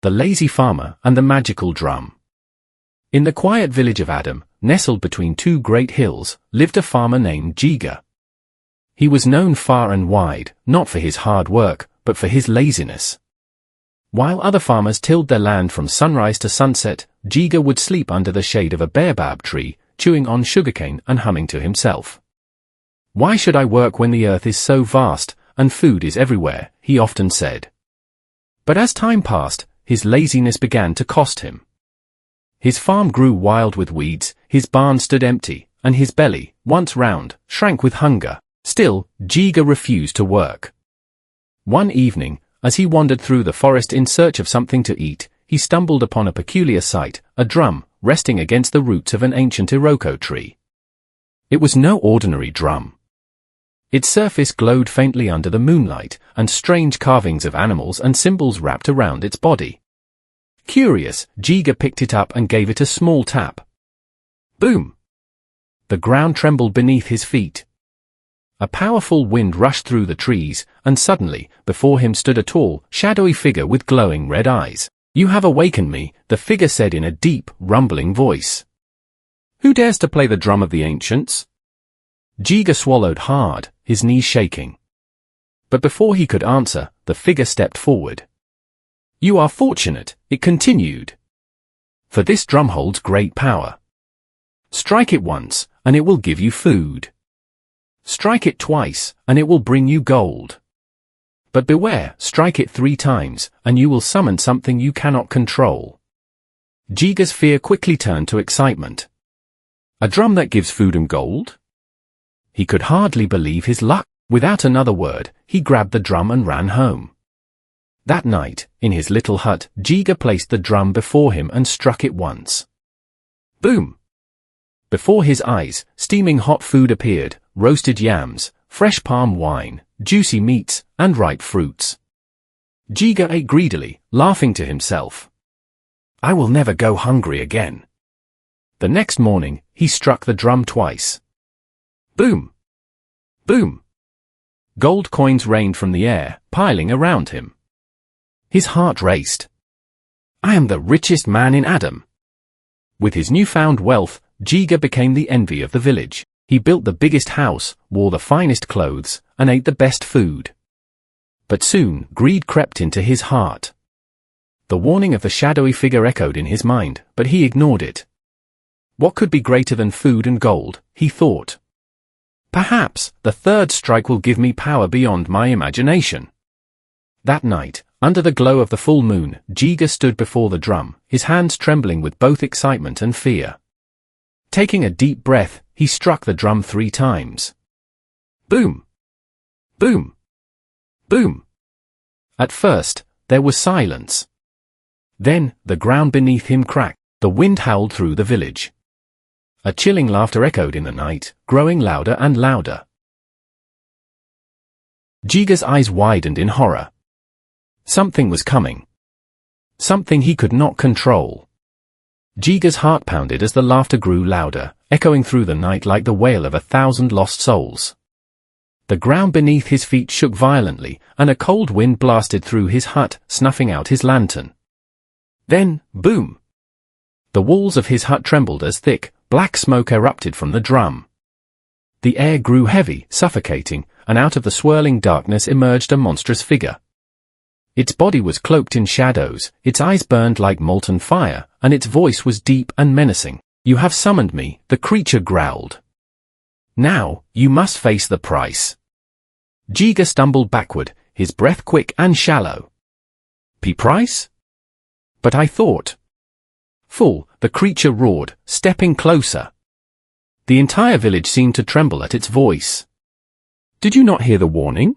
The Lazy Farmer and the Magical Drum. In the quiet village of Adam, nestled between two great hills, lived a farmer named Jiga. He was known far and wide, not for his hard work, but for his laziness. While other farmers tilled their land from sunrise to sunset, Jiga would sleep under the shade of a baobab tree, chewing on sugarcane and humming to himself. "Why should I work when the earth is so vast, and food is everywhere?" he often said. But as time passed, his laziness began to cost him. His farm grew wild with weeds, his barn stood empty, and his belly, once round, shrank with hunger. Still, Jiga refused to work. One evening, as he wandered through the forest in search of something to eat, he stumbled upon a peculiar sight, a drum, resting against the roots of an ancient iroko tree. It was no ordinary drum. Its surface glowed faintly under the moonlight, and strange carvings of animals and symbols wrapped around its body. Curious, Jiga picked it up and gave it a small tap. Boom! The ground trembled beneath his feet. A powerful wind rushed through the trees, and suddenly, before him stood a tall, shadowy figure with glowing red eyes. "You have awakened me," the figure said in a deep, rumbling voice. "Who dares to play the drum of the ancients?" Jiga swallowed hard, his knees shaking. But before he could answer, the figure stepped forward. "You are fortunate," it continued. "For this drum holds great power. Strike it once, and it will give you food. Strike it twice, and it will bring you gold. But beware, strike it 3 times, and you will summon something you cannot control." Jiga's fear quickly turned to excitement. A drum that gives food and gold? He could hardly believe his luck. Without another word, he grabbed the drum and ran home. That night, in his little hut, Jiga placed the drum before him and struck it once. Boom! Before his eyes, steaming hot food appeared, roasted yams, fresh palm wine, juicy meats, and ripe fruits. Jiga ate greedily, laughing to himself. "I will never go hungry again." The next morning, he struck the drum twice. Boom! Boom! Gold coins rained from the air, piling around him. His heart raced. "I am the richest man in Adam." With his newfound wealth, Jiga became the envy of the village. He built the biggest house, wore the finest clothes, and ate the best food. But soon, greed crept into his heart. The warning of the shadowy figure echoed in his mind, but he ignored it. What could be greater than food and gold, he thought. Perhaps, the third strike will give me power beyond my imagination. That night, under the glow of the full moon, Jiga stood before the drum, his hands trembling with both excitement and fear. Taking a deep breath, he struck the drum 3 times. Boom! Boom! Boom! At first, there was silence. Then, the ground beneath him cracked. The wind howled through the village. A chilling laughter echoed in the night, growing louder and louder. Jiga's eyes widened in horror. Something was coming. Something he could not control. Jiga's heart pounded as the laughter grew louder, echoing through the night like the wail of 1,000 lost souls. The ground beneath his feet shook violently, and a cold wind blasted through his hut, snuffing out his lantern. Then, boom! The walls of his hut trembled as thick, black smoke erupted from the drum. The air grew heavy, suffocating, and out of the swirling darkness emerged a monstrous figure. Its body was cloaked in shadows, its eyes burned like molten fire, and its voice was deep and menacing. "You have summoned me," the creature growled. "Now, you must face the price." Jiga stumbled backward, his breath quick and shallow. "Price? But I thought—" "Fool," the creature roared, stepping closer. The entire village seemed to tremble at its voice. "Did you not hear the warning?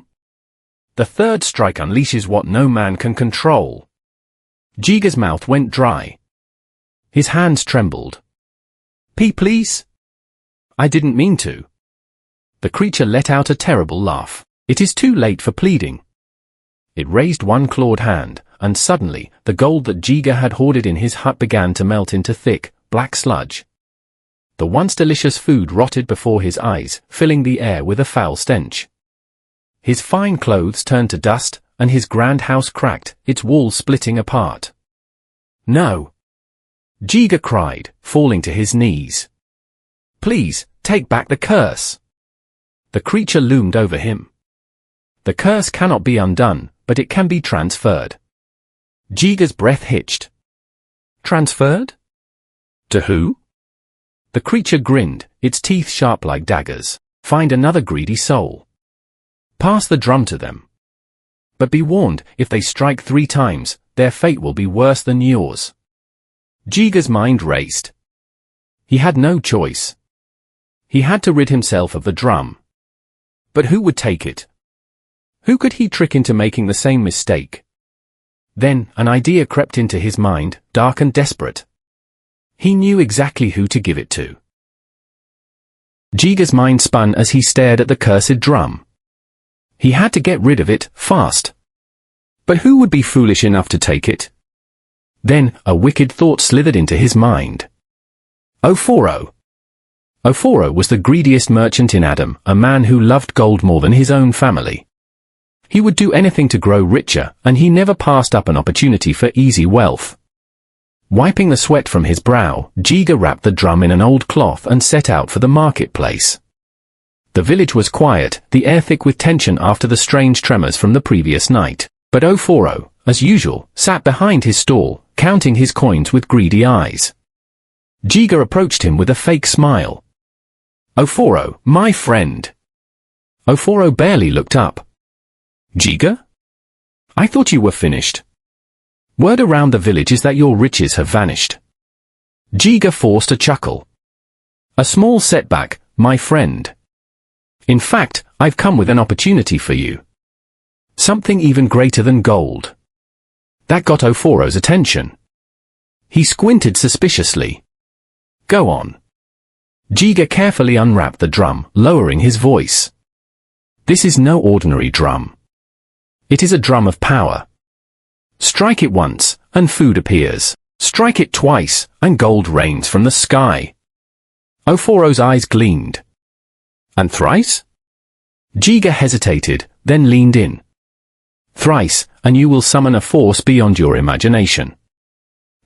The third strike unleashes what no man can control." Jiga's mouth went dry. His hands trembled. Please? I didn't mean to." The creature let out a terrible laugh. "It is too late for pleading." It raised one clawed hand, and suddenly, the gold that Jiga had hoarded in his hut began to melt into thick, black sludge. The once delicious food rotted before his eyes, filling the air with a foul stench. His fine clothes turned to dust, and his grand house cracked, its walls splitting apart. No! Jiga cried, falling to his knees. Please, take back the curse. The creature loomed over him. The curse cannot be undone, but it can be transferred. Jiga's breath hitched. Transferred? To who? The creature grinned, its teeth sharp like daggers. Find another greedy soul. Pass the drum to them. But be warned, if they strike 3 times, their fate will be worse than yours. Jiga's mind raced. He had no choice. He had to rid himself of the drum. But who would take it? Who could he trick into making the same mistake? Then, an idea crept into his mind, dark and desperate. He knew exactly who to give it to. Jiga's mind spun as he stared at the cursed drum. He had to get rid of it, fast. But who would be foolish enough to take it? Then, a wicked thought slithered into his mind. Oforo. Oforo was the greediest merchant in Adam, a man who loved gold more than his own family. He would do anything to grow richer, and he never passed up an opportunity for easy wealth. Wiping the sweat from his brow, Jiga wrapped the drum in an old cloth and set out for the marketplace. The village was quiet, the air thick with tension after the strange tremors from the previous night. But Oforo, as usual, sat behind his stall, counting his coins with greedy eyes. Jiga approached him with a fake smile. Oforo, my friend. Oforo barely looked up. Jiga? I thought you were finished. Word around the village is that your riches have vanished. Jiga forced a chuckle. A small setback, my friend. In fact, I've come with an opportunity for you. Something even greater than gold. That got Oforo's attention. He squinted suspiciously. Go on. Jiga carefully unwrapped the drum, lowering his voice. This is no ordinary drum. It is a drum of power. Strike it once, and food appears. Strike it twice, and gold rains from the sky. Oforo's eyes gleamed. And thrice? Jiga hesitated, then leaned in. Thrice, and you will summon a force beyond your imagination.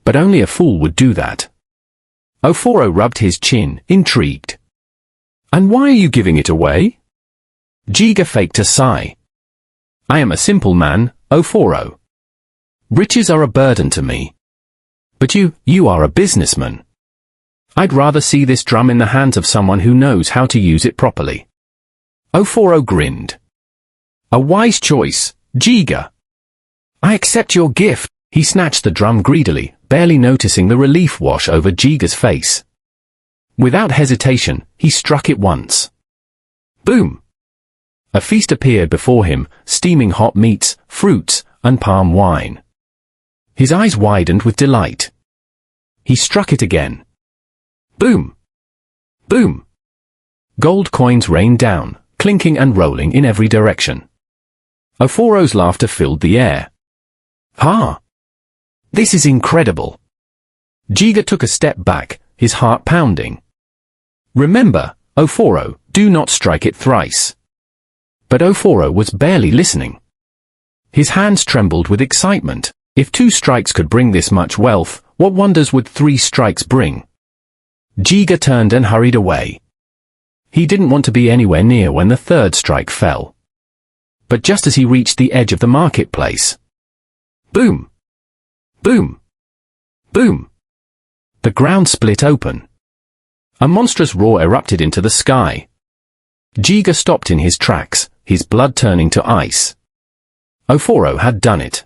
But only a fool would do that. Oforo rubbed his chin, intrigued. And why are you giving it away? Jiga faked a sigh. I am a simple man, Oforo. Riches are a burden to me. But you are a businessman. I'd rather see this drum in the hands of someone who knows how to use it properly. Oforo grinned. A wise choice, Jiga. I accept your gift. He snatched the drum greedily, barely noticing the relief wash over Jiga's face. Without hesitation, he struck it once. Boom! A feast appeared before him, steaming hot meats, fruits, and palm wine. His eyes widened with delight. He struck it again. Boom! Boom! Gold coins rained down, clinking and rolling in every direction. Oforo's laughter filled the air. Ha! This is incredible. Jiga took a step back, his heart pounding. Remember, Oforo, do not strike it thrice. But Oforo was barely listening. His hands trembled with excitement. If 2 strikes could bring this much wealth, what wonders would 3 strikes bring? Jiga turned and hurried away. He didn't want to be anywhere near when the 3rd strike fell. But just as he reached the edge of the marketplace. Boom! Boom! Boom! The ground split open. A monstrous roar erupted into the sky. Jiga stopped in his tracks, his blood turning to ice. Oforo had done it.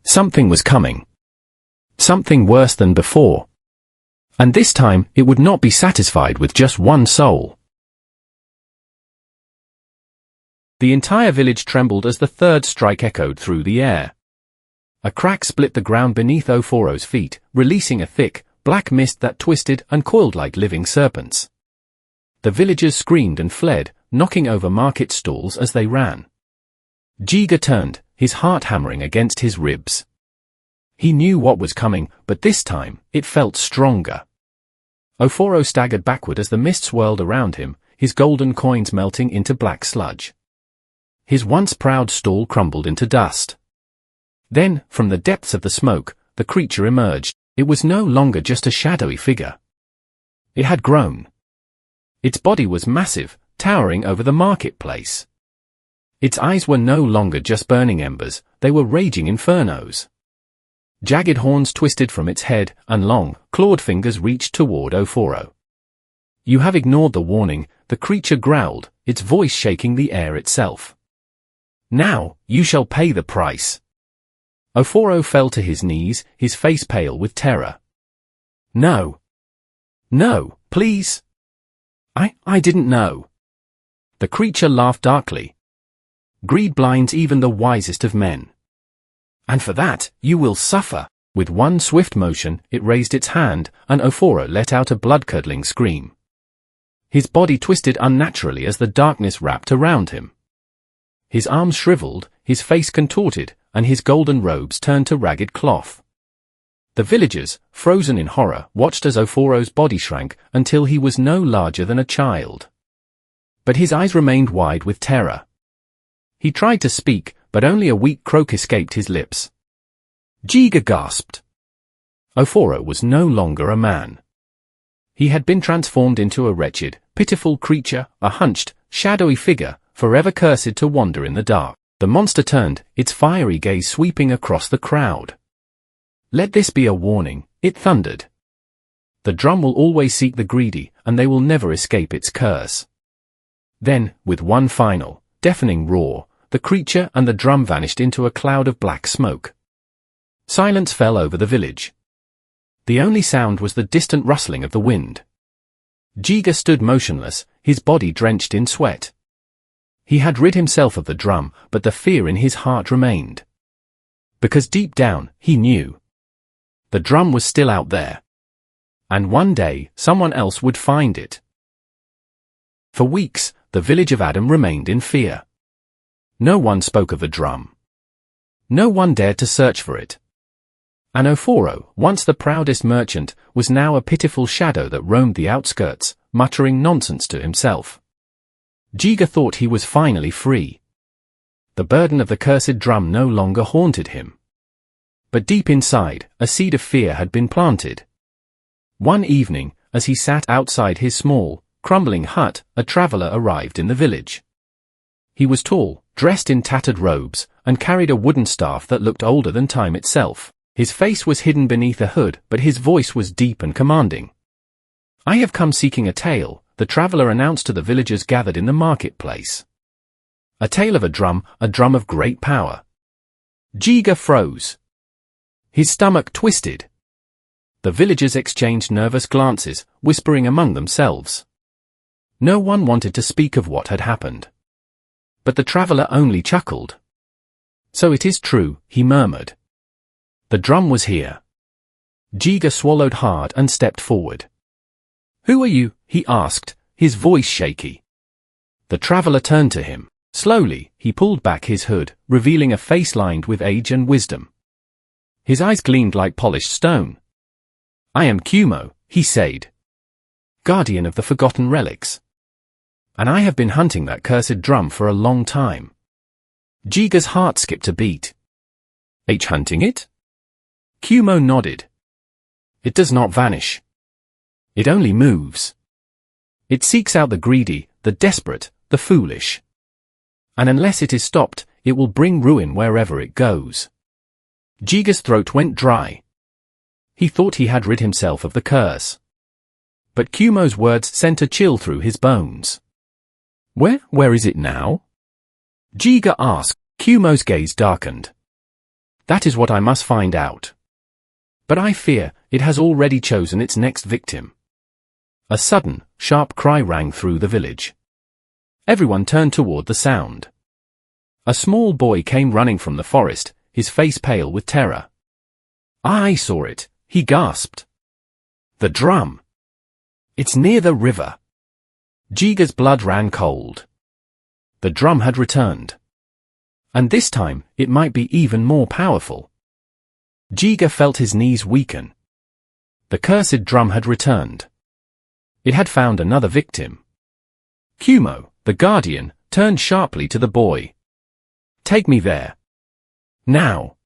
Something was coming. Something worse than before. And this time, it would not be satisfied with just 1 soul. The entire village trembled as the 3rd strike echoed through the air. A crack split the ground beneath Oforo's feet, releasing a thick, black mist that twisted and coiled like living serpents. The villagers screamed and fled, knocking over market stalls as they ran. Jiga turned, his heart hammering against his ribs. He knew what was coming, but this time, it felt stronger. Oforo staggered backward as the mist swirled around him, his golden coins melting into black sludge. His once proud stall crumbled into dust. Then, from the depths of the smoke, the creature emerged. It was no longer just a shadowy figure. It had grown. Its body was massive, towering over the marketplace. Its eyes were no longer just burning embers, they were raging infernos. Jagged horns twisted from its head, and long, clawed fingers reached toward Oforo. "You have ignored the warning," the creature growled, its voice shaking the air itself. "Now, you shall pay the price." Oforo fell to his knees, his face pale with terror. "No. No, please. I didn't know." The creature laughed darkly. "Greed blinds even the wisest of men. And for that, you will suffer." With one swift motion, it raised its hand, and Oforo let out a blood-curdling scream. His body twisted unnaturally as the darkness wrapped around him. His arms shriveled, his face contorted, and his golden robes turned to ragged cloth. The villagers, frozen in horror, watched as Oforo's body shrank until he was no larger than a child. But his eyes remained wide with terror. He tried to speak, but only a weak croak escaped his lips. Jiga gasped. Oforo was no longer a man. He had been transformed into a wretched, pitiful creature, a hunched, shadowy figure, forever cursed to wander in the dark. The monster turned, its fiery gaze sweeping across the crowd. "Let this be a warning," it thundered. "The drum will always seek the greedy, and they will never escape its curse." Then, with one final, deafening roar, the creature and the drum vanished into a cloud of black smoke. Silence fell over the village. The only sound was the distant rustling of the wind. Jiga stood motionless, his body drenched in sweat. He had rid himself of the drum, but the fear in his heart remained. Because deep down, he knew. The drum was still out there. And one day, someone else would find it. For weeks, the village of Adam remained in fear. No one spoke of the drum. No one dared to search for it. And Oforo, once the proudest merchant, was now a pitiful shadow that roamed the outskirts, muttering nonsense to himself. Jiga thought he was finally free. The burden of the cursed drum no longer haunted him. But deep inside, a seed of fear had been planted. One evening, as he sat outside his small, crumbling hut, a traveler arrived in the village. He was tall, dressed in tattered robes, and carried a wooden staff that looked older than time itself. His face was hidden beneath a hood, but his voice was deep and commanding. "I have come seeking a tale," the traveler announced to the villagers gathered in the marketplace. "A tale of a drum of great power." Jiga froze. His stomach twisted. The villagers exchanged nervous glances, whispering among themselves. No one wanted to speak of what had happened. But the traveler only chuckled. "So it is true," he murmured. "The drum was here." Jiga swallowed hard and stepped forward. "Who are you?" he asked, his voice shaky. The traveler turned to him. Slowly, he pulled back his hood, revealing a face lined with age and wisdom. His eyes gleamed like polished stone. "I am Kumo," he said, "guardian of the forgotten relics. And I have been hunting that cursed drum for a long time." Jiga's heart skipped a beat. "Hunting it?" Kumo nodded. "It does not vanish. It only moves. It seeks out the greedy, the desperate, the foolish. And unless it is stopped, it will bring ruin wherever it goes." Jiga's throat went dry. He thought he had rid himself of the curse. But Kumo's words sent a chill through his bones. Where is it now?" Jiga asked. Kumo's gaze darkened. "That is what I must find out. But I fear, it has already chosen its next victim." A sudden, sharp cry rang through the village. Everyone turned toward the sound. A small boy came running from the forest, his face pale with terror. "I saw it," he gasped. "The drum. It's near the river." Jiga's blood ran cold. The drum had returned. And this time, it might be even more powerful. Jiga felt his knees weaken. The cursed drum had returned. It had found another victim. Kumo, the guardian, turned sharply to the boy. "Take me there. Now."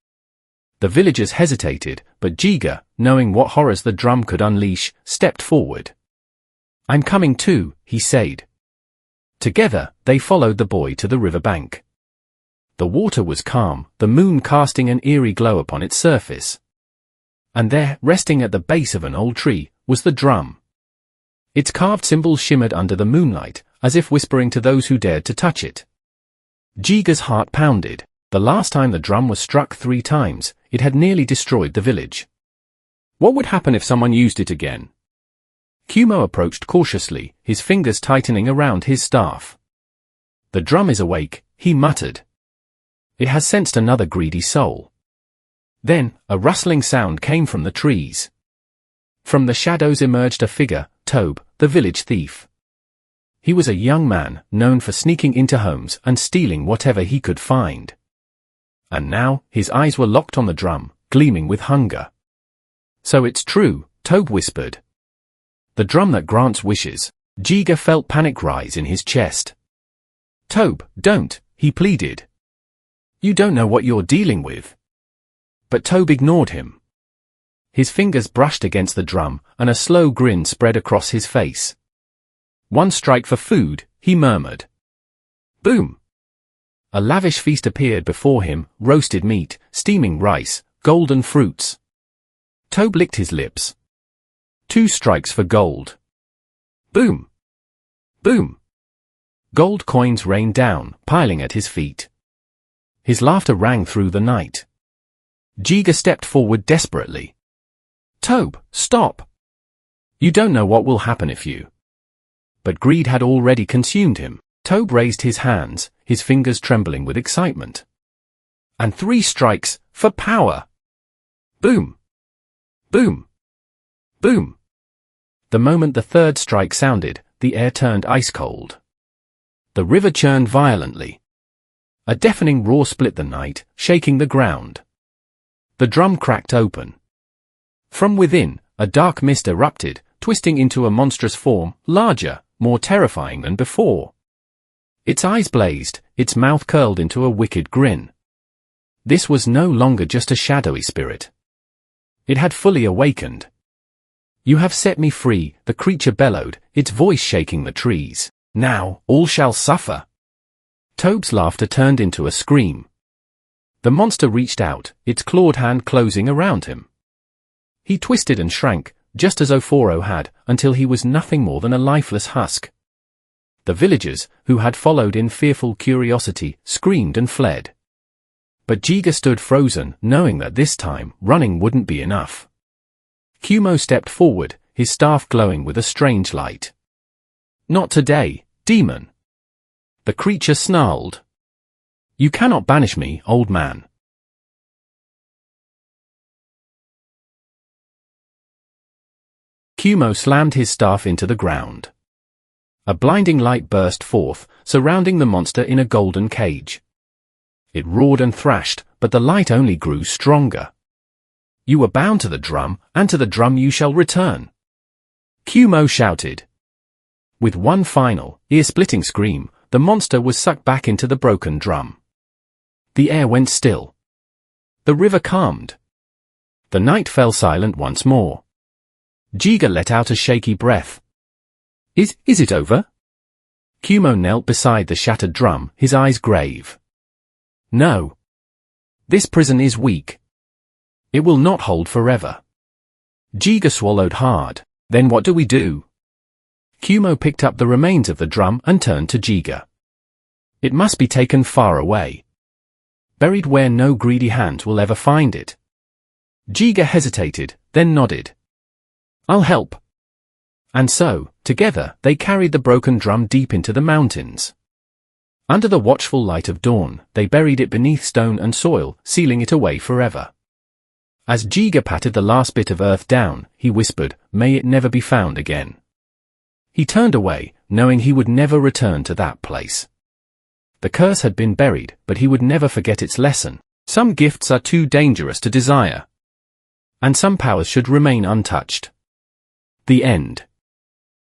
The villagers hesitated, but Jiga, knowing what horrors the drum could unleash, stepped forward. "I'm coming too," he said. Together, they followed the boy to the riverbank. The water was calm, the moon casting an eerie glow upon its surface. And there, resting at the base of an old tree, was the drum. Its carved symbols shimmered under the moonlight, as if whispering to those who dared to touch it. Jiga's heart pounded. The last time the drum was struck 3 times, it had nearly destroyed the village. What would happen if someone used it again? Kumo approached cautiously, his fingers tightening around his staff. "The drum is awake," he muttered. "It has sensed another greedy soul." Then, a rustling sound came from the trees. From the shadows emerged a figure, Tobe, the village thief. He was a young man, known for sneaking into homes and stealing whatever he could find. And now, his eyes were locked on the drum, gleaming with hunger. "So it's true," Tobe whispered. "The drum that grants wishes." Jiga felt panic rise in his chest. "Tobe, don't," he pleaded. "You don't know what you're dealing with." But Tobe ignored him. His fingers brushed against the drum, and a slow grin spread across his face. "One strike for food," he murmured. Boom! A lavish feast appeared before him, roasted meat, steaming rice, golden fruits. Tobe licked his lips. 2 strikes for gold. Boom! Boom! Gold coins rained down, piling at his feet. His laughter rang through the night. Jiga stepped forward desperately. "Tobe, stop! You don't know what will happen if you..." But greed had already consumed him. Tobe raised his hands, his fingers trembling with excitement. "And 3 strikes, for power!" Boom! Boom! Boom! The moment the 3rd strike sounded, the air turned ice cold. The river churned violently. A deafening roar split the night, shaking the ground. The drum cracked open. From within, a dark mist erupted, twisting into a monstrous form, larger, more terrifying than before. Its eyes blazed, its mouth curled into a wicked grin. This was no longer just a shadowy spirit. It had fully awakened. "You have set me free," the creature bellowed, its voice shaking the trees. "Now, all shall suffer." Tobe's laughter turned into a scream. The monster reached out, its clawed hand closing around him. He twisted and shrank, just as Oforo had, until he was nothing more than a lifeless husk. The villagers, who had followed in fearful curiosity, screamed and fled. But Jiga stood frozen, knowing that this time, running wouldn't be enough. Kumo stepped forward, his staff glowing with a strange light. "Not today, demon." The creature snarled. "You cannot banish me, old man." Kumo slammed his staff into the ground. A blinding light burst forth, surrounding the monster in a golden cage. It roared and thrashed, but the light only grew stronger. "You were bound to the drum, and to the drum you shall return," Kumo shouted. With one final, ear-splitting scream, the monster was sucked back into the broken drum. The air went still. The river calmed. The night fell silent once more. Jiga let out a shaky breath. Is it over?" Kumo knelt beside the shattered drum, his eyes grave. "No. This prison is weak. It will not hold forever." Jiga swallowed hard. "Then what do we do?" Kumo picked up the remains of the drum and turned to Jiga. "It must be taken far away. Buried where no greedy hands will ever find it." Jiga hesitated, then nodded. "I'll help." And so, together, they carried the broken drum deep into the mountains. Under the watchful light of dawn, they buried it beneath stone and soil, sealing it away forever. As Jiga patted the last bit of earth down, he whispered, "May it never be found again." He turned away, knowing he would never return to that place. The curse had been buried, but he would never forget its lesson. Some gifts are too dangerous to desire. And some powers should remain untouched. The end.